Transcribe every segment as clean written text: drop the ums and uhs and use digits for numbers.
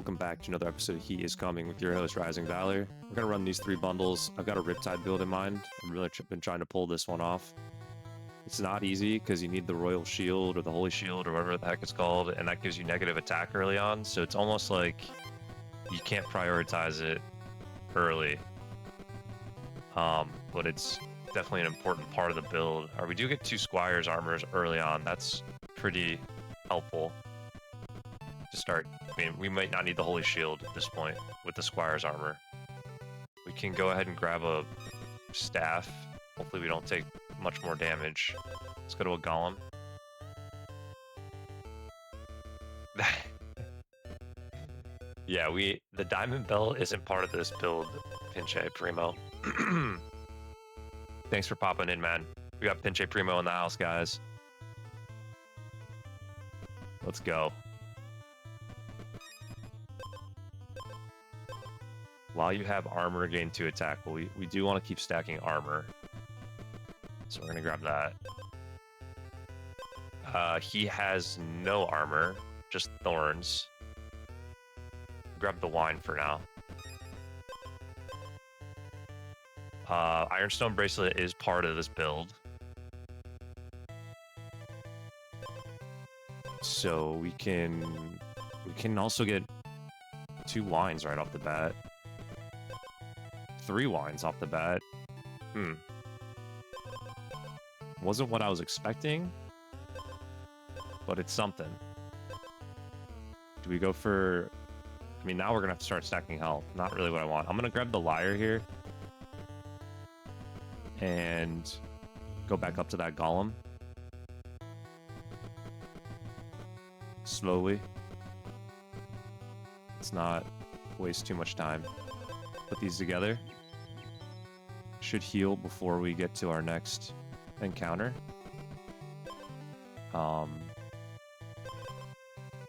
Welcome back to another episode of He Is Coming with your host, Rising Valor. We're going to run these 3 bundles. I've got a Riptide build in mind. I've really been trying to pull this one off. It's not easy because you need the Royal Shield or the Holy Shield or whatever the heck it's called, and that gives you negative attack early on, so it's almost like you can't prioritize it early. But it's definitely an important part of the build. We do get 2 Squire's armors early on. That's pretty helpful to start. I mean, we might not need the Holy Shield at this point with the Squire's armor. We can go ahead and grab a staff. Hopefully we don't take much more damage. Let's go to a Golem. Yeah, the Diamond Bell isn't part of this build, Pinche Primo. Thanks for popping in, man. We got Pinche Primo in the house, guys. Let's go. While you have armor, gain 2 attack. Well, we do want to keep stacking armor. So we're going to grab that. He has no armor, just thorns. Grab the wine for now. Ironstone Bracelet is part of this build. So we can also get 2 wines right off the bat. 3 wines off the bat. Wasn't what I was expecting, but it's something. Do we go for... I mean, now we're gonna have to start stacking health. Not really what I want. I'm gonna grab the Lyre here and go back up to that Golem. Slowly. Let's not waste too much time. Put these together. Should heal before we get to our next encounter.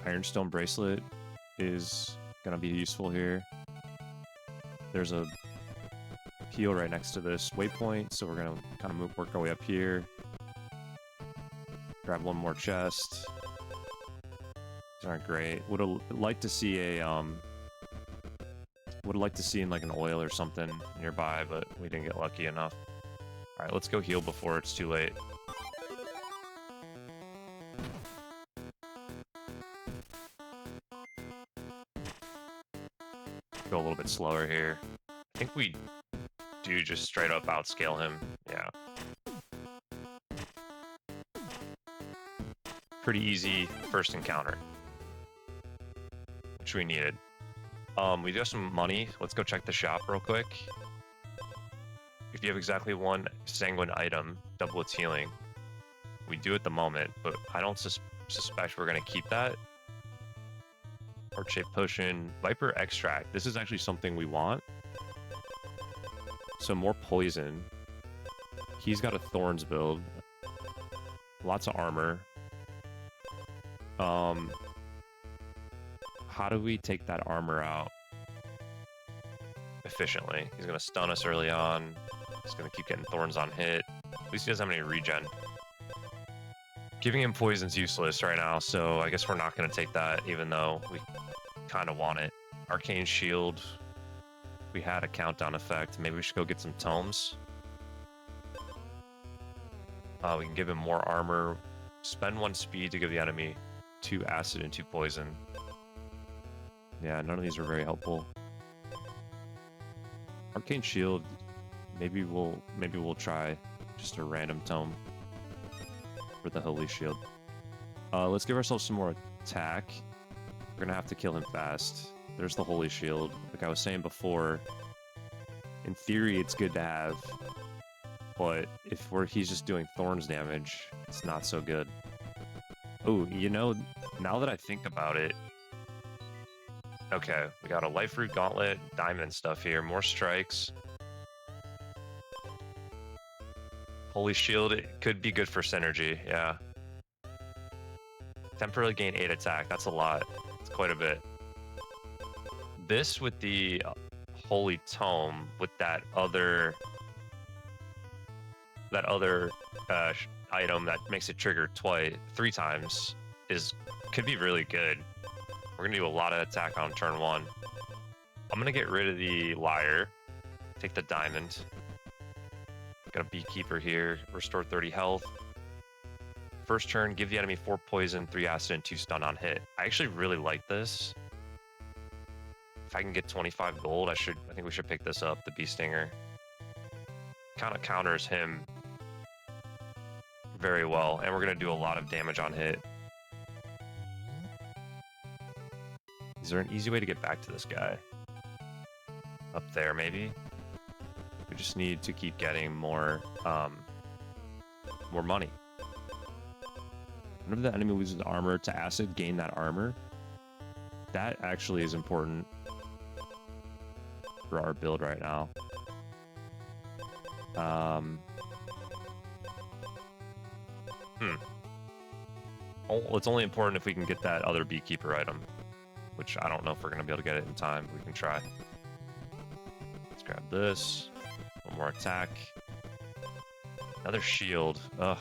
Ironstone Bracelet is gonna be useful here. There's a heal right next to this waypoint, so we're gonna kind of work our way up here. Grab 1 more chest. These aren't great. Would have liked to see a would have liked to see in like an oil or something nearby, but we didn't get lucky enough. All right, let's go heal before it's too late. Go a little bit slower here. I think we do just straight up outscale him. Yeah. Pretty easy first encounter, which we needed. We do have some money. Let's go check the shop real quick. If you have exactly 1 sanguine item, double its healing. We do at the moment, but I don't suspect we're going to keep that. Heart-shaped potion, Viper extract. This is actually something we want. So more poison. He's got a thorns build. Lots of armor. How do we take that armor out efficiently? He's going to stun us early on. He's going to keep getting thorns on hit. At least he doesn't have any regen. Giving him poison's useless right now, so I guess we're not going to take that, even though we kind of want it. Arcane Shield. We had a countdown effect. Maybe we should go get some tomes. We can give him more armor. Spend 1 speed to give the enemy 2 acid and 2 poison. Yeah, none of these are very helpful. Arcane Shield. Maybe we'll try just a random tome for the Holy Shield. Let's give ourselves some more attack. We're gonna have to kill him fast. There's the Holy Shield. Like I was saying before, in theory it's good to have, but if he's just doing thorns damage, it's not so good. Oh, you know, now that I think about it, okay, we got a Life Root Gauntlet, diamond stuff here, more strikes. Holy Shield, it could be good for synergy, yeah. Temporarily gain 8 attack, that's a lot. It's quite a bit. This with the Holy Tome, with that other item that makes it trigger 3 times, could be really good. We're gonna do a lot of attack on turn 1. I'm gonna get rid of the Lyre, take the Diamond. Got a Beekeeper here, restore 30 health. First turn, give the enemy 4 poison, 3 acid, and 2 stun on hit. I actually really like this. If I can get 25 gold, I think we should pick this up, the Bee Stinger. Kind of counters him very well, and we're gonna do a lot of damage on hit. Is there an easy way to get back to this guy? Up there, maybe? We just need to keep getting more money. Whenever the enemy loses armor to acid, gain that armor. That actually is important for our build right now. It's only important if we can get that other Beekeeper item, which I don't know if we're going to be able to get it in time. We can try. Let's grab this. One more attack. Another shield. Ugh.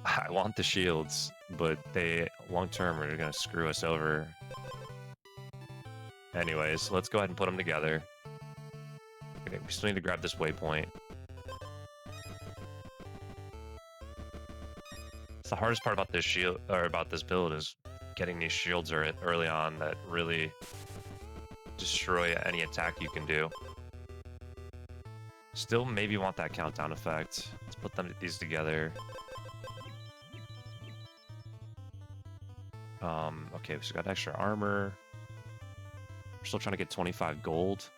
I want the shields, but they long-term are going to screw us over. Anyways, let's go ahead and put them together. Okay, we still need to grab this waypoint. It's the hardest part about this shield, or about this build, is getting these shields early on that really destroy any attack you can do. Still maybe want that countdown effect. Let's put these together. Okay, so we got extra armor. We're still trying to get 25 gold.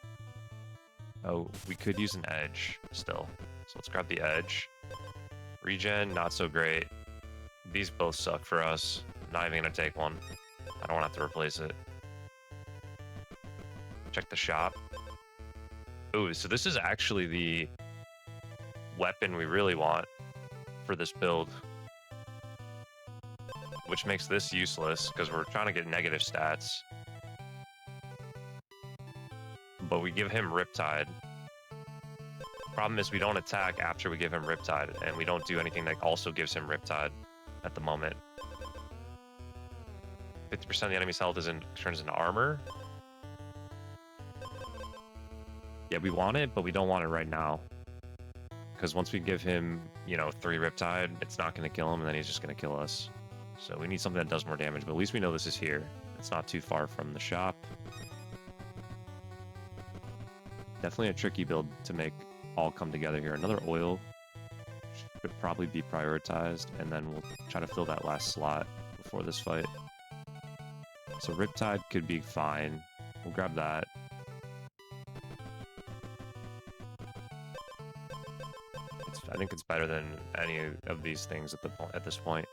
Oh, we could use an edge still. So let's grab the edge. Regen, not so great. These both suck for us. I'm not even gonna take one. I don't want to have to replace it. Check the shop. Ooh, so this is actually the weapon we really want for this build, which makes this useless because we're trying to get negative stats. But we give him Riptide. Problem is we don't attack after we give him Riptide, and we don't do anything that also gives him Riptide at the moment. 50% of the enemy's health turns into armor. Yeah, we want it, but we don't want it right now. Because once we give him, 3 Riptide, it's not going to kill him, and then he's just going to kill us. So we need something that does more damage, but at least we know this is here. It's not too far from the shop. Definitely a tricky build to make all come together here. Another oil should probably be prioritized, and then we'll try to fill that last slot before this fight. So Riptide could be fine. We'll grab that. I think it's better than any of these things at this point.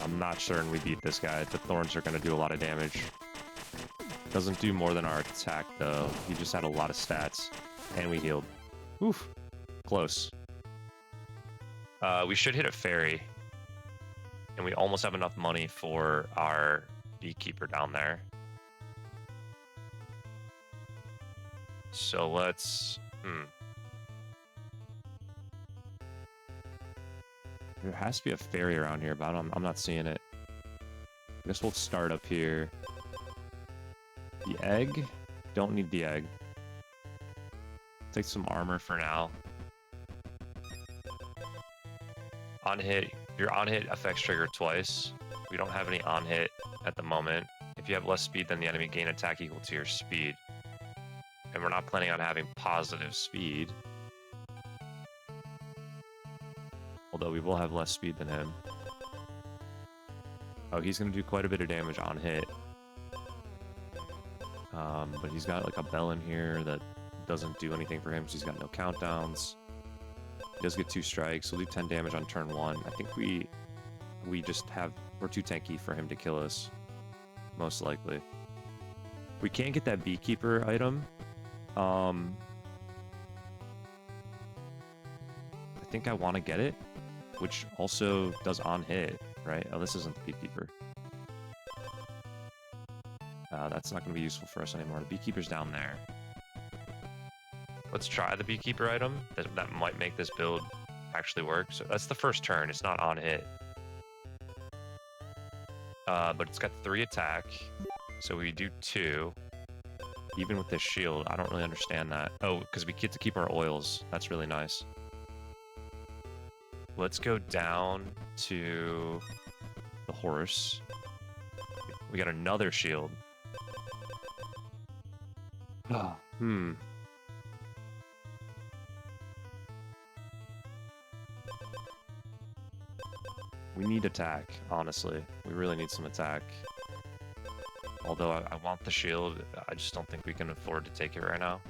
I'm not certain we beat this guy. The thorns are going to do a lot of damage. Doesn't do more than our attack, though. He just had a lot of stats. And we healed. Oof. Close. We should hit a fairy. And we almost have enough money for our Beekeeper down there. So let's... There has to be a fairy around here, but I'm not seeing it. I guess we'll start up here. The egg? Don't need the egg. Take some armor for now. On hit, your on hit effects trigger twice. We don't have any on hit at the moment. If you have less speed than the enemy, gain attack equal to your speed. And we're not planning on having positive speed. Although we will have less speed than him. Oh, he's going to do quite a bit of damage on hit. But he's got like a bell in here that doesn't do anything for him, so he's got no countdowns. He does get 2 strikes. We'll do 10 damage on turn 1. I think we're too tanky for him to kill us, most likely. We can't get that Beekeeper item. I think I want to get it, which also does on hit, right? Oh, this isn't the Beekeeper. That's not going to be useful for us anymore. The Beekeeper's down there. Let's try the beekeeper item. That might make this build actually work. So that's the first turn. It's not on hit. But it's got 3 attack. So we do 2. Even with this shield, I don't really understand that. Oh, because we get to keep our oils. That's really nice. Let's go down to the horse. We got another shield. We need attack, honestly. We really need some attack. Although I want the shield, I just don't think we can afford to take it right now.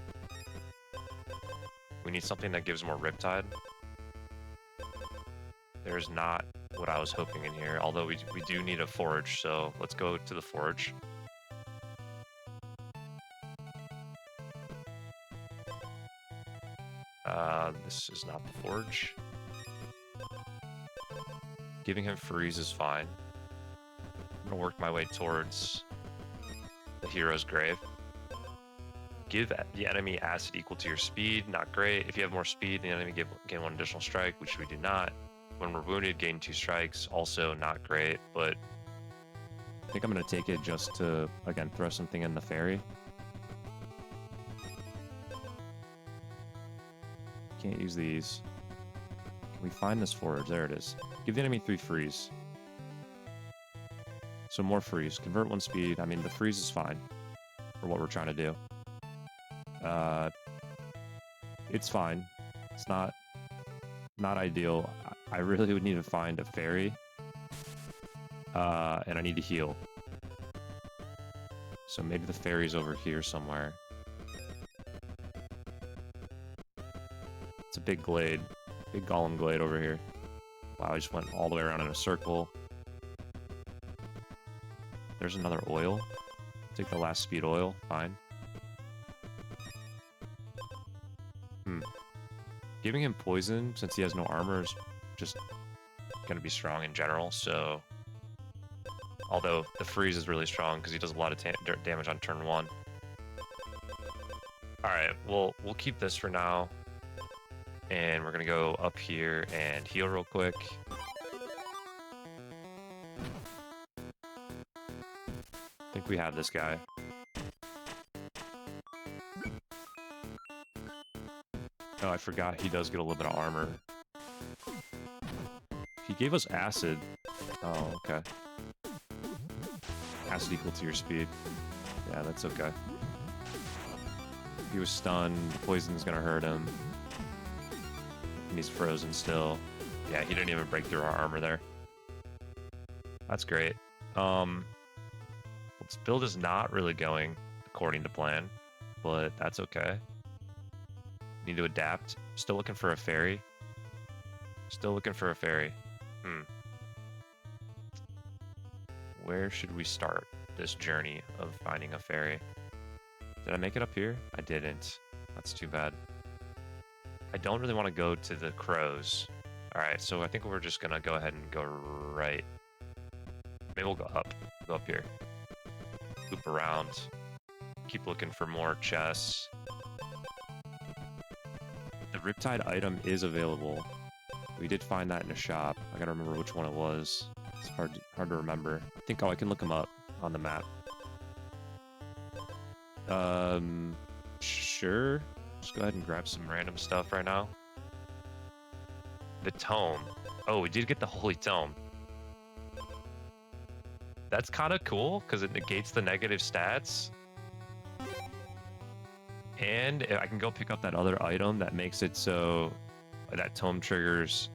We need something that gives more Riptide. There's not what I was hoping in here, although we do need a forge, so let's go to the forge. This is not the forge. Giving him freeze is fine. I'm gonna work my way towards the hero's grave. Give the enemy acid equal to your speed, not great. If you have more speed, the enemy gain 1 additional strike, which we do not. When we're wounded, gain 2 strikes, also not great, but I think I'm gonna take it just to, again, throw something in the fairy. Can't use these. Can we find this forge? There it is. Give the enemy 3 freeze. So more freeze. Convert 1 speed. I mean, the freeze is fine for what we're trying to do. It's fine. It's not ideal. I really would need to find a fairy. And I need to heal. So maybe the fairy's over here somewhere. It's a big glade. Big golem glade over here. Wow, I just went all the way around in a circle. There's another oil. Take the last speed oil. Fine. Giving him poison, since he has no armor, is just going to be strong in general, so... Although, the freeze is really strong, because he does a lot of damage on turn 1. Alright, we'll keep this for now. And we're going to go up here and heal real quick. I think we have this guy. Oh, I forgot he does get a little bit of armor. He gave us acid. Oh, okay. Acid equal to your speed. Yeah, that's okay. He was stunned. Poison's gonna hurt him. And he's frozen still. Yeah, he didn't even break through our armor there. That's great. This build is not really going according to plan, but that's okay. Need to adapt. Still looking for a fairy. Still looking for a fairy. Where should we start this journey of finding a fairy? Did I make it up here? I didn't. That's too bad. I don't really want to go to the crows. Alright, so I think we're just gonna go ahead and go right. Maybe we'll go up. Go up here. Loop around. Keep looking for more chests. The Riptide item is available. We did find that in a shop. I gotta remember which one it was. It's hard to remember. I think I can look them up on the map. Sure. Just go ahead and grab some random stuff right now. The tome. Oh, we did get the holy tome. That's kind of cool because it negates the negative stats. And I can go pick up that other item that makes it so that tome triggers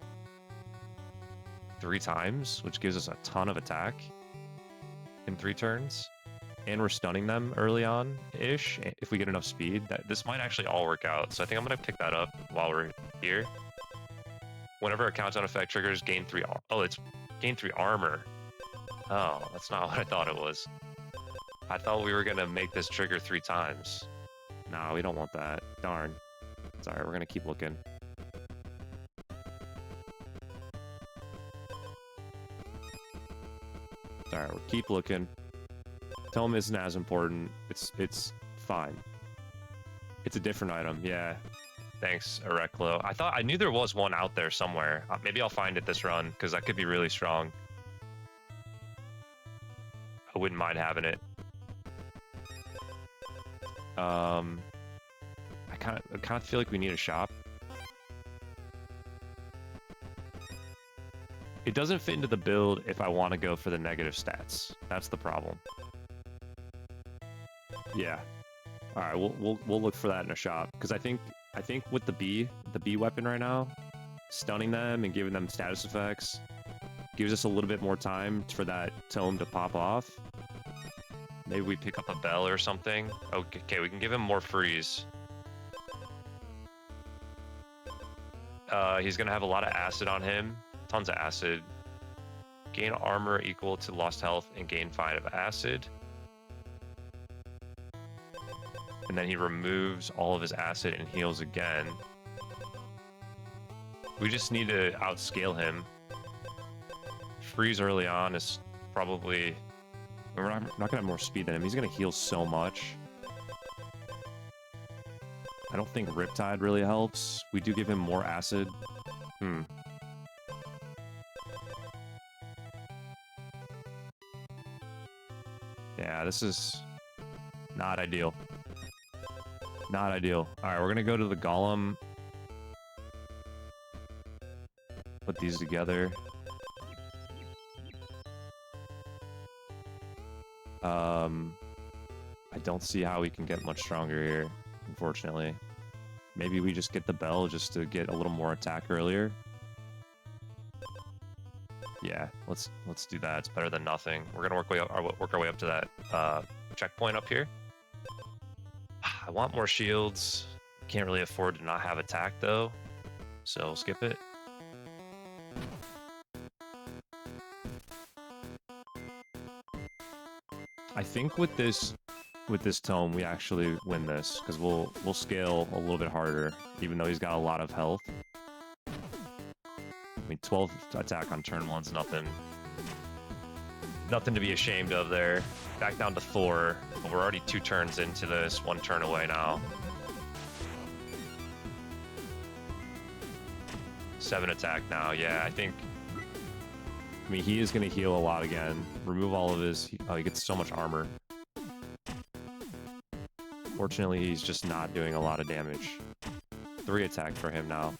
3 times, which gives us a ton of attack in 3 turns. And we're stunning them early on-ish if we get enough speed. This might actually all work out. So I think I'm going to pick that up while we're here. Whenever a countdown effect triggers, gain 3... Oh, it's gain 3 armor. Oh, that's not what I thought it was. I thought we were going to make this trigger 3 times. No, we don't want that. Darn. It's alright, we're going to keep looking. Alright, we'll keep looking. Tell him isn't as important. It's fine. It's a different item, yeah. Thanks, Ereklo. I knew there was one out there somewhere. Maybe I'll find it this run, because that could be really strong. I wouldn't mind having it. I kind of feel like we need a shop. It doesn't fit into the build if I want to go for the negative stats. That's the problem. Yeah. All right, we'll look for that in a shop, because I think with the bee weapon right now, stunning them and giving them status effects gives us a little bit more time for that tome to pop off. Maybe we pick up a bell or something. Okay, we can give him more freeze. He's gonna have a lot of acid on him. Tons of acid. Gain armor equal to lost health and gain 5 of acid. And then he removes all of his acid and heals again. We just need to outscale him. Freeze early on is probably... We're not going to have more speed than him. He's going to heal so much. I don't think Riptide really helps. We do give him more acid. Yeah, this is not ideal. Not ideal. All right, we're going to go to the Golem. Put these together. I don't see how we can get much stronger here, unfortunately. Maybe we just get the bell just to get a little more attack earlier. Yeah, let's do that. It's better than nothing. We're gonna work our way up to that checkpoint up here. I want more shields. Can't really afford to not have attack though, so we'll skip it. I think with this tome we actually win this, because we'll scale a little bit harder, even though he's got a lot of health. I mean, 12 attack on turn 1's nothing to be ashamed of there. Back down to 4, but we're already 2 turns into this, 1 turn away now. 7 attack now, yeah, I mean, he is going to heal a lot again. Remove all of his... Oh, he gets so much armor. Fortunately, he's just not doing a lot of damage. 3 attack for him now.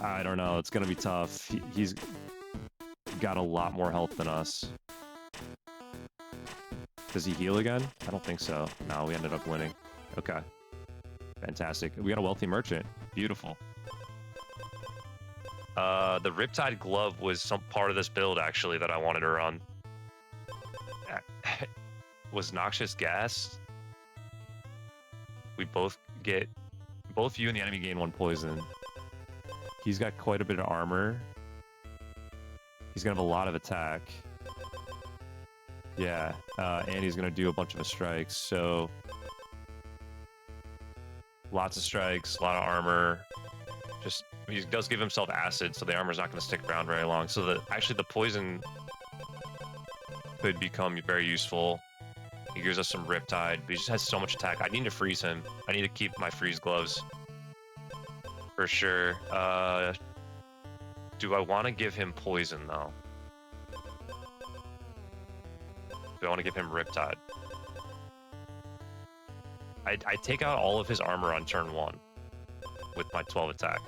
I don't know. It's going to be tough. He's got a lot more health than us. Does he heal again? I don't think so. No, we ended up winning. Okay. Fantastic. We got a wealthy merchant. Beautiful. The Riptide Glove was some part of this build, actually, that I wanted to run. Was Noxious Gas. We both you and the enemy gain 1 poison. He's got quite a bit of armor. He's gonna have a lot of attack. Yeah, and he's gonna do a bunch of strikes, so... Lots of strikes, a lot of armor. Just, he does give himself acid, so the armor's not going to stick around very long. So actually the poison could become very useful. He gives us some Riptide, but he just has so much attack. I need to freeze him. I need to keep my freeze gloves. For sure. Do I want to give him poison, though? Do I want to give him Riptide? I take out all of his armor on turn 1. With my 12 attack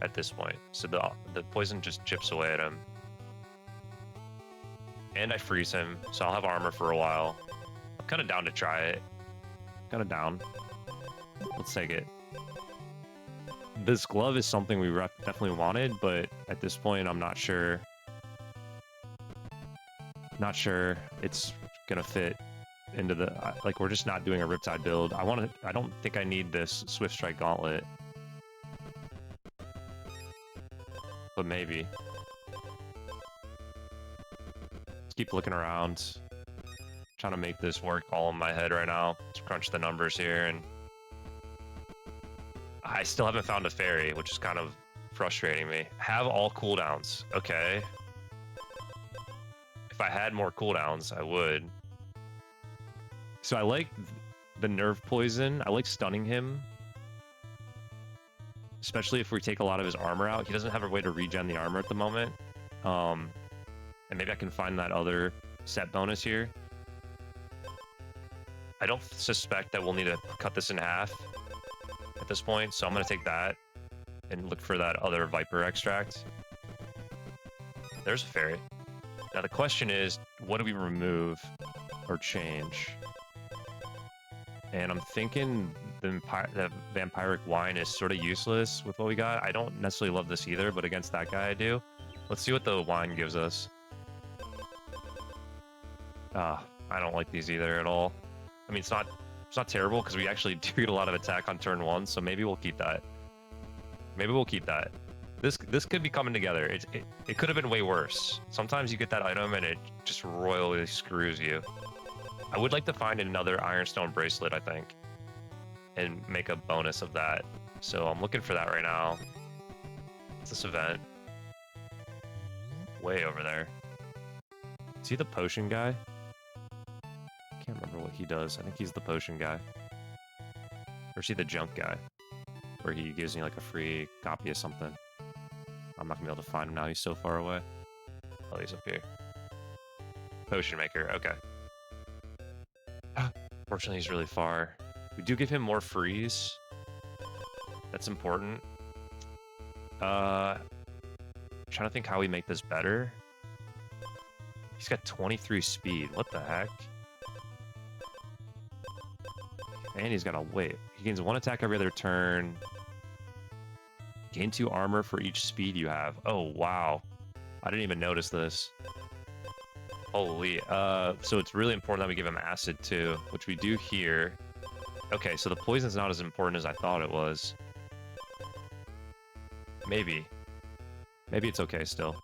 at this point, so the poison just chips away at him, and I freeze him, so I'll have armor for a while. I'm kind of down to try it. Kind of down. Let's take it. This glove is something we definitely wanted, but at this point, I'm not sure. Not sure it's gonna fit into the like. We're just not doing a Riptide build. I don't think I need this Swift Strike Gauntlet, but maybe. Let's keep looking around, trying to make this work all in my head right now. Let's crunch the numbers here, and I still haven't found a fairy, which is kind of frustrating me. Have all cooldowns. Okay, if I had more cooldowns, I would. So I like the nerve poison. I like stunning him. Especially if we take a lot of his armor out. He doesn't have a way to regen the armor at the moment. And maybe I can find that other set bonus here. I don't suspect that we'll need to cut this in half at this point, so I'm going to take that and look for that other Viper extract. There's a fairy. Now the question is, what do we remove or change? And I'm thinking the vampiric wine is sort of useless with what we got. I don't necessarily love this either, but against that guy I do. Let's see what the wine gives us. I don't like these either at all. I mean, it's not terrible because we actually do get a lot of attack on turn 1, so maybe we'll keep that. Maybe we'll keep that. This could be coming together. It could have been way worse. Sometimes you get that item and it just royally screws you. I would like to find another Ironstone bracelet, I think, and make a bonus of that. So I'm looking for that right now. What's this event? Way over there. Is he the potion guy? I can't remember what he does. I think he's the potion guy. Or is he the junk guy? Where he gives me like a free copy of something. I'm not gonna be able to find him now. He's so far away. Oh, he's up here. Potion maker. Okay. Fortunately, he's really far. We do give him more freeze. That's important. Trying to think how we make this better. He's got 23 speed. What the heck? And he's got a wait. He gains 1 attack every other turn. Gain 2 armor for each speed you have. Oh, wow. I didn't even notice this. Holy. So it's really important that we give him acid too, which we do here. Okay, so the poison's not as important as I thought it was. Maybe. Maybe it's okay still.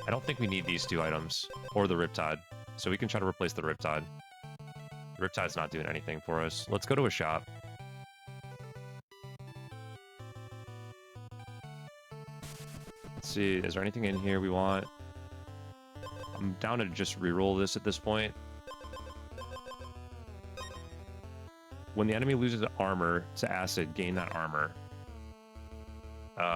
I don't think we need these 2 items, or the Riptide, so we can try to replace the Riptide. The Riptide's not doing anything for us. Let's go to a shop. Let's see, is there anything in here we want? I'm down to just reroll this at this point. When the enemy loses armor to acid, gain that armor.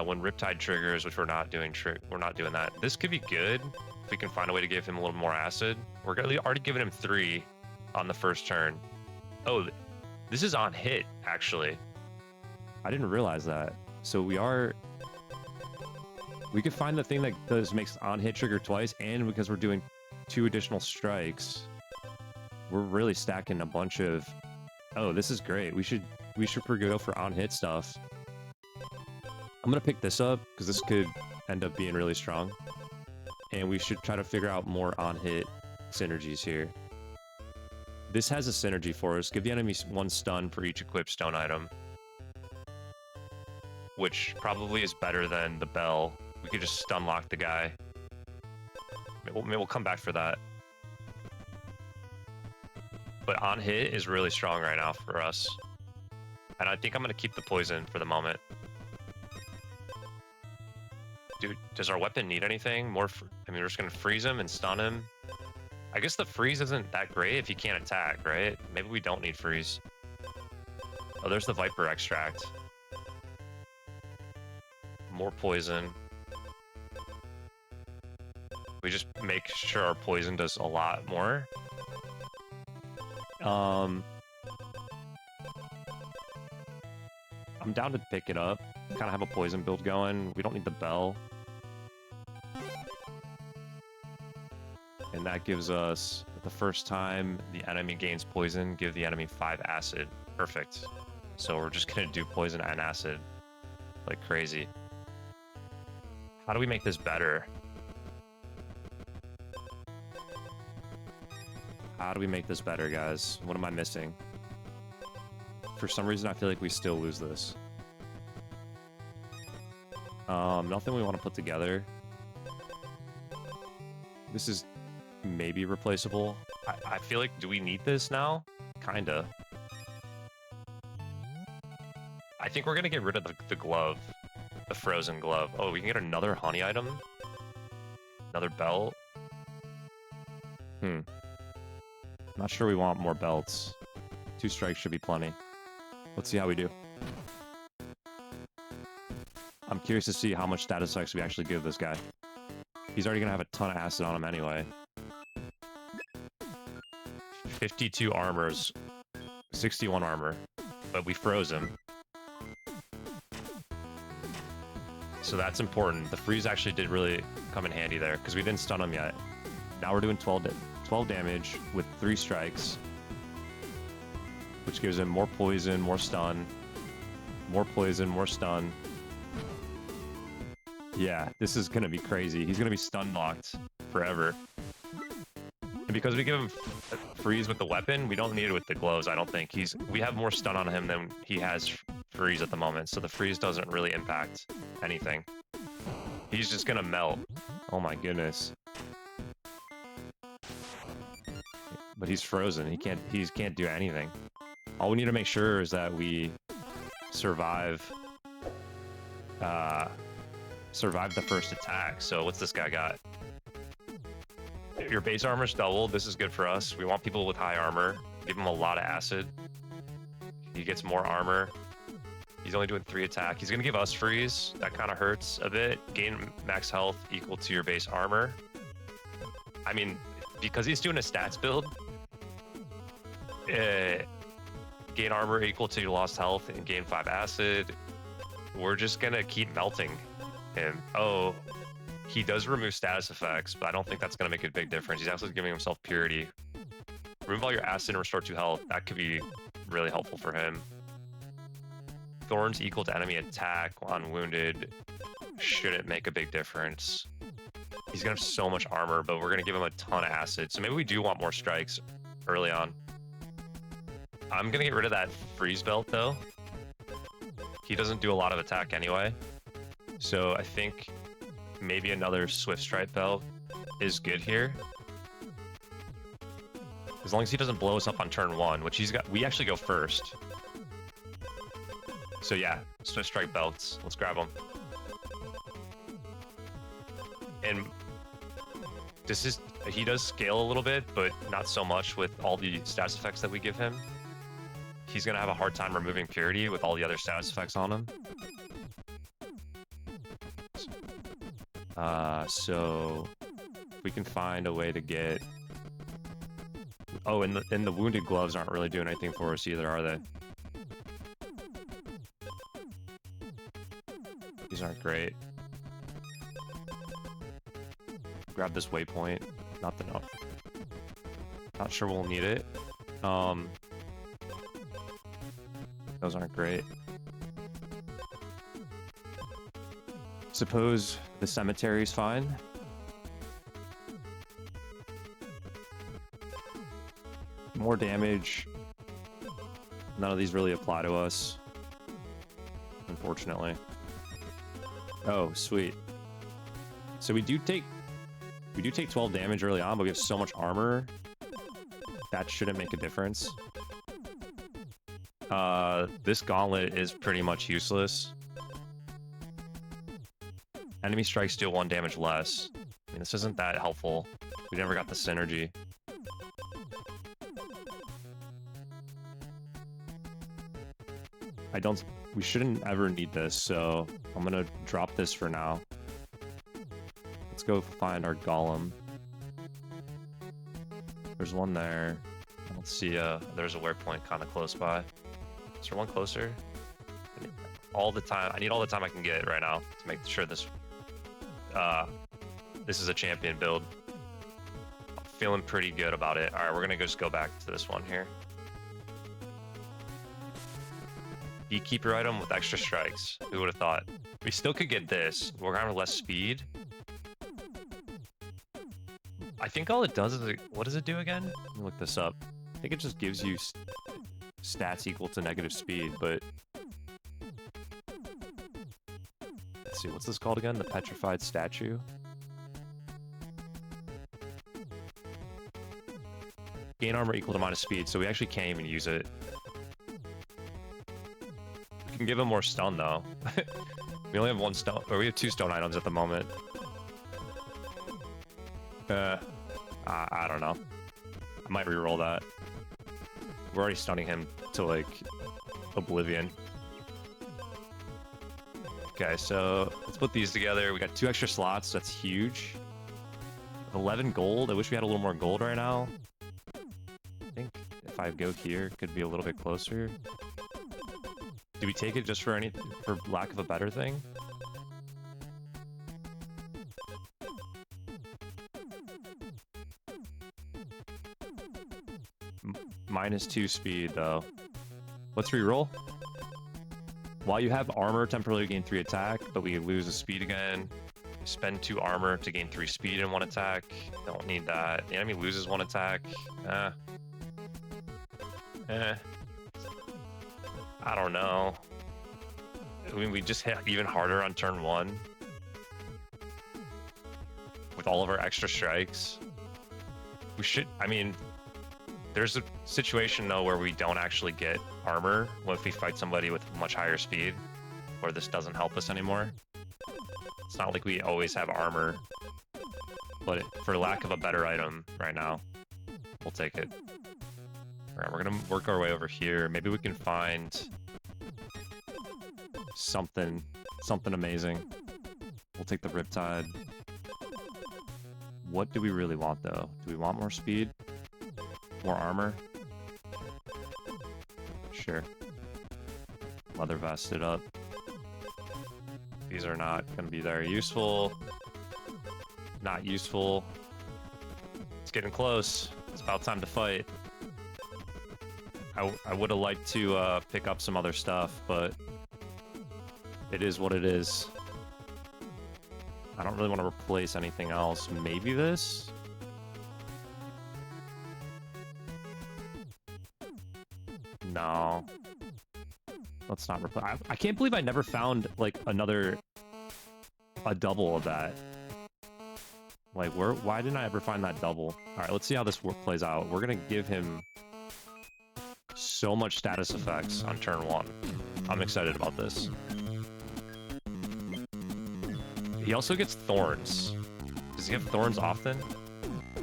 When Riptide triggers, which we're not doing that. This could be good if we can find a way to give him a little more acid. We're already giving him 3 on the first turn. Oh, this is on hit, actually. I didn't realize that. So we could find the thing that makes on hit trigger twice, and because we're doing 2 additional strikes, we're really stacking a bunch of. Oh, this is great. We should go for on hit stuff. I'm gonna pick this up because this could end up being really strong, and we should try to figure out more on hit synergies here. This has a synergy for us. Give the enemy 1 stun for each equipped stone item, which probably is better than the bell. We could just stun lock the guy. Maybe we'll come back for that. But on hit is really strong right now for us. And I think I'm going to keep the poison for the moment. Dude, does our weapon need anything? I mean, we're just going to freeze him and stun him. I guess the freeze isn't that great if he can't attack, right? Maybe we don't need freeze. Oh, there's the Viper extract. More poison. We just make sure our poison does a lot more. I'm down to pick it up. Kind of have a poison build going. We don't need the bell. And that gives us, the first time the enemy gains poison, give the enemy 5 acid. Perfect. So we're just going to do poison and acid like crazy. How do we make this better? How do we make this better, guys? What am I missing? For some reason, I feel like we still lose this. Nothing we want to put together. This is maybe replaceable. I feel like, do we need this now? Kinda. I think we're gonna get rid of the glove. The frozen glove. Oh, we can get another honey item? Another belt? Not sure we want more belts. 2 strikes should be plenty. Let's see how we do. I'm curious to see how much status effects we actually give this guy. He's already gonna have a ton of acid on him anyway. 52 armors, 61 armor, but we froze him. So that's important. The freeze actually did really come in handy there because we didn't stun him yet. Now we're doing 12 damage with 3 strikes, which gives him more poison, more stun, more poison, more stun. Yeah, this is gonna be crazy. He's gonna be stun locked forever. And because we give him freeze with the weapon, we don't need it with the gloves, I don't think. We have more stun on him than he has freeze at the moment, so the freeze doesn't really impact anything. He's just gonna melt. Oh my goodness. But he's frozen. He can't do anything. All we need to make sure is that we survive the first attack. So what's this guy got? Your base armor's doubled. This is good for us. We want people with high armor. Give him a lot of acid. He gets more armor. He's only doing 3 attack. He's gonna give us freeze. That kind of hurts a bit. Gain max health equal to your base armor. I mean, because he's doing a stats build, gain armor equal to your lost health and gain 5 acid. We're just gonna keep melting him. Oh, he does remove status effects, but I don't think that's gonna make a big difference. He's actually giving himself purity. Remove all your acid and restore 2 health. That could be really helpful for him. Thorns equal to enemy attack on wounded. Shouldn't make a big difference. He's gonna have so much armor, but we're gonna give him a ton of acid. So maybe we do want more strikes early on. I'm gonna get rid of that freeze belt though. He doesn't do a lot of attack anyway. So I think maybe another swift strike belt is good here. As long as he doesn't blow us up on turn 1, which we actually go first. So yeah, swift strike belts. Let's grab them. And he does scale a little bit, but not so much with all the status effects that we give him. He's gonna have a hard time removing purity with all the other status effects on him. So we can find a way to get. Oh, and the wounded gloves aren't really doing anything for us either, are they? These aren't great. Grab this waypoint. Not sure we'll need it. Those aren't great. Suppose the cemetery's fine. More damage. None of these really apply to us, unfortunately. Oh, sweet. So we do take 12 damage early on, but we have so much armor that shouldn't make a difference. This gauntlet is pretty much useless. Enemy strikes deal 1 damage less. I mean, this isn't that helpful. We never got the synergy. We shouldn't ever need this, so I'm gonna drop this for now. Let's go find our golem. There's one there. I don't see there's a waypoint kind of close by. Is there one closer? I need all the time I can get right now to make sure this is a champion build. I'm feeling pretty good about it. All right, we're gonna just go back to this one here. Beekeeper item with extra strikes. Who would have thought? We still could get this. We're gonna have less speed. I think all it does is what does it do again? Let me look this up. I think it just gives you stats equal to negative speed, but let's see, what's this called again? The petrified statue. Gain armor equal to minus speed, so we actually can't even use it. We can give him more stun though. We only have 1 stone, or we have 2 stone items at the moment. I don't know. I might reroll that. We're already stunning him to like oblivion. Okay, so let's put these together. We got 2 extra slots. That's huge. 11 gold. I wish we had a little more gold right now. I think if I go here, it could be a little bit closer. Do we take it just for lack of a better thing? -2 speed, though. Let's reroll. While you have armor, temporarily gain 3 attack, but we lose a speed again. Spend 2 armor to gain 3 speed in 1 attack. Don't need that. The enemy loses 1 attack. I don't know. I mean, we just hit even harder on turn 1. With all of our extra strikes. We should, I mean, there's a situation, though, where we don't actually get armor if we fight somebody with much higher speed, where this doesn't help us anymore. It's not like we always have armor, but for lack of a better item right now, we'll take it. All right, we're gonna work our way over here. Maybe we can find something amazing. We'll take the Riptide. What do we really want, though? Do we want more speed? More armor? Sure. Leather vested up. These are not going to be very useful. Not useful. It's getting close. It's about time to fight. I would have liked to pick up some other stuff, but it is what it is. I don't really want to replace anything else. Maybe this? No. Let's not replace. I can't believe I never found, like, a double of that. Like, why didn't I ever find that double? Alright, let's see how this plays out. We're gonna give him so much status effects on turn 1. I'm excited about this. He also gets thorns. Does he have thorns often?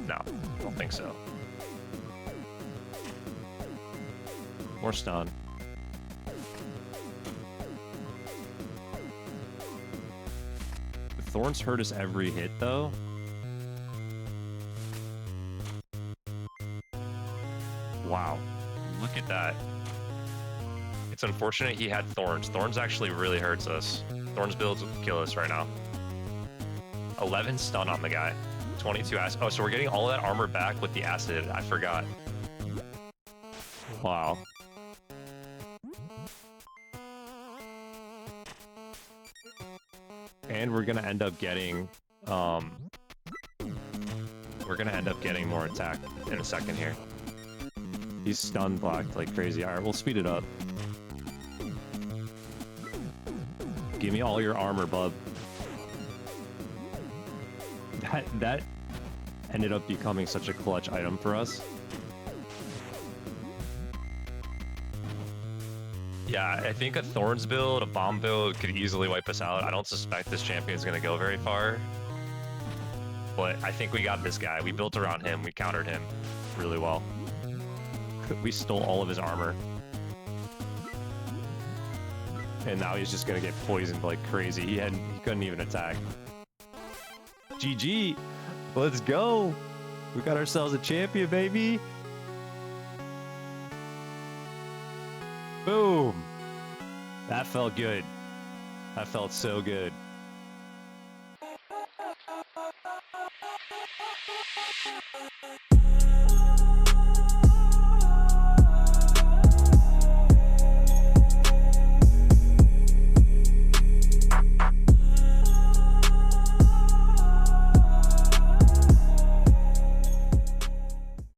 No, I don't think so. More stun. The thorns hurt us every hit, though. Wow. Look at that. It's unfortunate he had thorns. Thorns actually really hurts us. Thorns builds will kill us right now. 11 stun on the guy. 22 acid. Oh, so we're getting all of that armor back with the acid. I forgot. Wow. And we're gonna end up getting more attack in a second here. He's stun blocked like crazy. Alright, we'll speed it up. Give me all your armor, bub. That ended up becoming such a clutch item for us. Yeah, I think a Thorns build, a Bomb build could easily wipe us out. I don't suspect this champion is going to go very far. But I think we got this guy. We built around him. We countered him really well. We stole all of his armor. And now he's just going to get poisoned like crazy. He couldn't even attack. GG. Let's go. We got ourselves a champion, baby. Boom. That felt good. That felt so good.